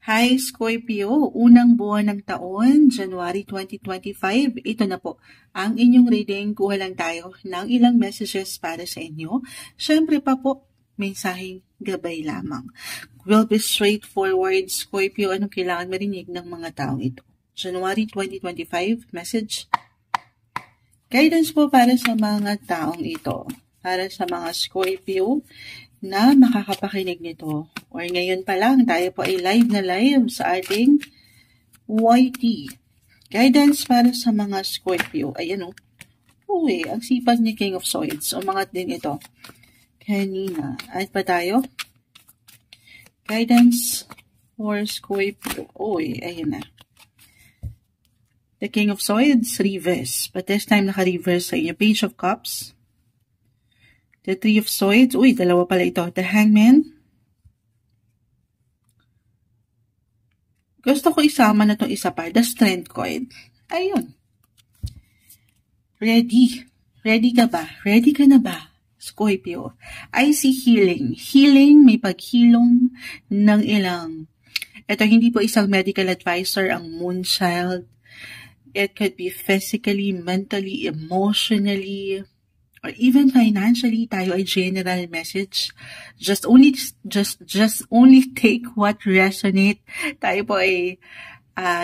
Hi Scorpio, unang buwan ng taon, January 2025. Ito na po ang inyong reading. Kuha lang tayo ng ilang messages para sa inyo. Siyempre pa po, mensaheng gabay lamang. Will be straightforward, Scorpio. Anong kailangan marinig ng mga taong ito? January 2025, message. Guidance po para sa mga taong ito. Para sa mga Scorpio na makakapakinig nito. Or ngayon pa lang, tayo po ay live na live sa ating YT. Guidance para sa mga Scorpio. Ayan o. Uy, ang sipag ni King of Swords. Umangat din ito. Kanina. At pa tayo? Guidance for Scorpio. Uy, ayan na. The King of Swords, reverse. But this time naka-reverse sa inyo. Page of Cups. The Three of Swords. Uy, dalawa pala ito. The Hangman. Gusto ko isama na itong isa pa. The Strength card. Ayun. Ready. Ready ka ba? Ready ka na ba, Scorpio? I see healing. Healing, may paghilom ng ilang. Ito, hindi po isang medical advisor ang Moonchild. It could be physically, mentally, emotionally, or even financially. Tayo ay general message. Just only take what resonate. Tayo po ay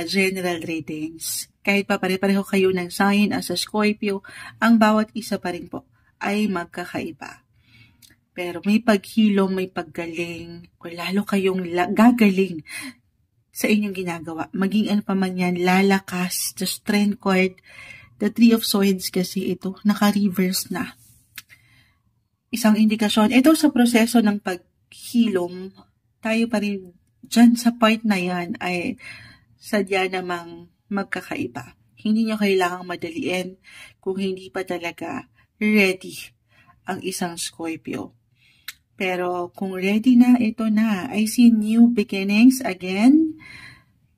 general readings. Kahit pa pare-pareho kayo ng sign as a Scorpio, ang bawat isa pa rin po ay magkakaiba. Pero may paghilom, may paggaling, o lalo kayong gagaling sa inyong ginagawa. Maging ano pa man yan, lalakas, the Strength card, the Three of Swords kasi ito, naka-reverse na. Isang indikasyon, ito sa proseso ng paghilom, tayo pa rin dyan sa part na yan ay sadya namang magkakaiba. Hindi nyo kailangang madaliin kung hindi pa talaga ready ang isang Scorpio. Pero kung ready na, ito na. I see new beginnings again.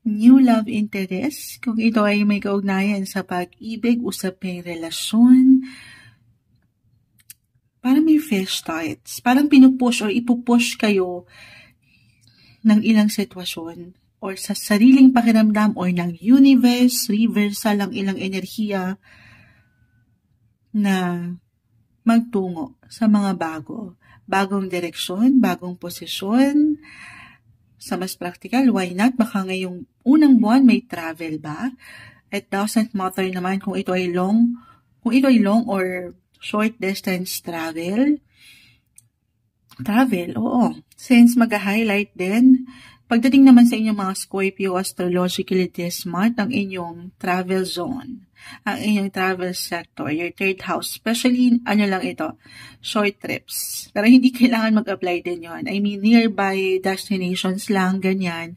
New love interest. Kung ito ay may kaugnayan sa pag-ibig, usaping relasyon. Parang may fresh starts. Parang pinupush or ipupush kayo ng ilang sitwasyon. Or sa sariling pakiramdam or ng universe, reversal ang ilang enerhiya na magtungo sa mga bago. Bagong direksyon, bagong posisyon. Sa mas practical, why not? Baka ngayong unang buwan may travel ba? It doesn't matter naman kung ito ay long or short distance travel. Travel, oo. Since mag-highlight din, pagdating naman sa inyong mga Scorpio, astrologically this month, ang inyong travel zone, ang inyong travel sector, your third house, especially, short trips. Pero hindi kailangan mag-apply din yon. I mean, nearby destinations lang, ganyan.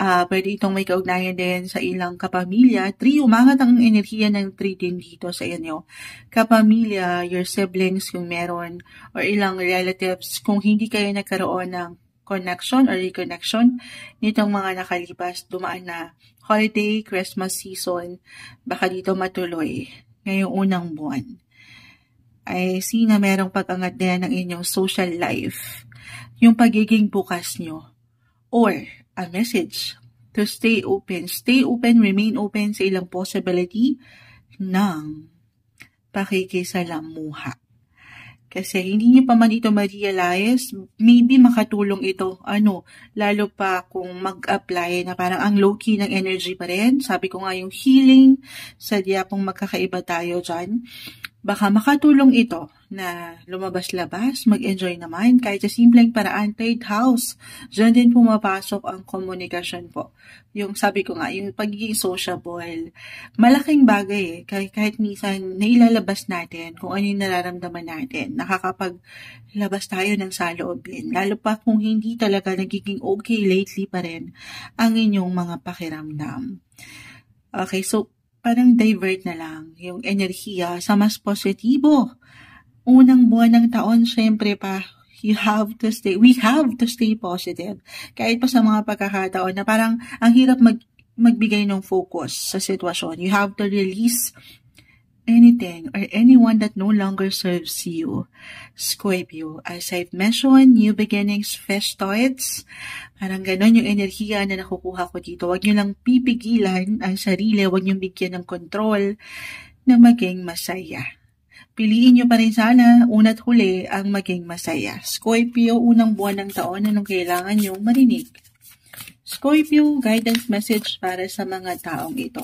Pwede itong may kaugnayan din sa ilang kapamilya. 3, umangat ang enerhiya ng 3 din dito sa inyo. Kapamilya, your siblings kung meron, or ilang relatives, kung hindi kayo nagkaroon ng connection or reconnection nitong mga nakalipas, dumaan na holiday, Christmas season, baka dito matuloy ngayong unang buwan. I see na merong pag-angat din ng inyong social life, yung pagiging bukas nyo, or a message to stay open, remain open sa ilang possibility ng pakikisalamuha. Kasi hindi nyo pa man ito ma-realize, maybe makatulong ito, lalo pa kung mag-apply na parang ang low-key ng energy pa rin. Sabi ko nga yung healing, sadya pong magkakaiba tayo dyan. Baka makatulong ito na lumabas-labas, mag-enjoy naman, kahit sa simpleng paraan, third house. Diyan din pumapasok ang komunikasyon po. Yung sabi ko nga, yung pagiging sociable, malaking bagay kahit minsan nailalabas natin kung ano yung nararamdaman natin. Nakakapaglabas tayo ng saloobin. Lalo pa kung hindi talaga nagiging okay lately pa rin ang inyong mga pakiramdam. Okay, so parang divert na lang yung enerhiya sa mas positibo. Unang buwan ng taon, syempre pa, we have to stay positive. Kahit pa sa mga pagkakataon na parang ang hirap magbigay ng focus sa sitwasyon. You have to release anything or anyone that no longer serves you. Scorpio, as I've mentioned, new beginnings, fresh starts. Parang ganon yung enerhiya na nakukuha ko dito. Huwag nyo lang pipigilan ang sarili, huwag nyo bigyan ng control na maging masaya. Piliin nyo pa rin sana, una't huli, ang maging masaya. Scorpio, unang buwan ng taon, anong kailangan nyong marinig? Scorpio, guidance message para sa mga taong ito.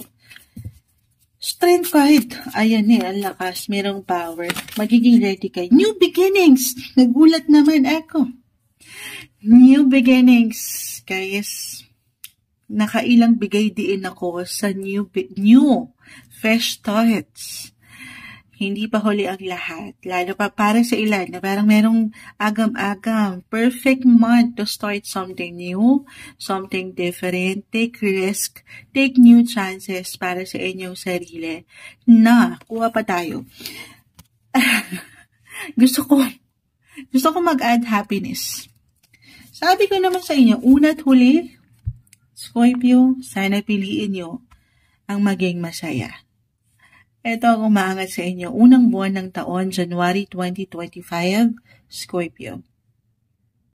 Strength card. Ayan ang lakas, merong power. Magiging ready kayo. New beginnings. Nagulat naman ako. New beginnings. Guys, nakailang bigay din ako sa new fresh starts. Hindi pa huli ang lahat. Lalo pa para sa ilan na parang merong agam-agam. Perfect month to start something new, something different. Take risk, take new chances para sa inyong sarili. Kuha pa tayo. Gusto ko mag-add happiness. Sabi ko naman sa inyo, una't huli, Scorpio, sana piliin nyo ang maging masaya. Ito ang umaangat sa inyo. Unang buwan ng taon, January 2025, Scorpio.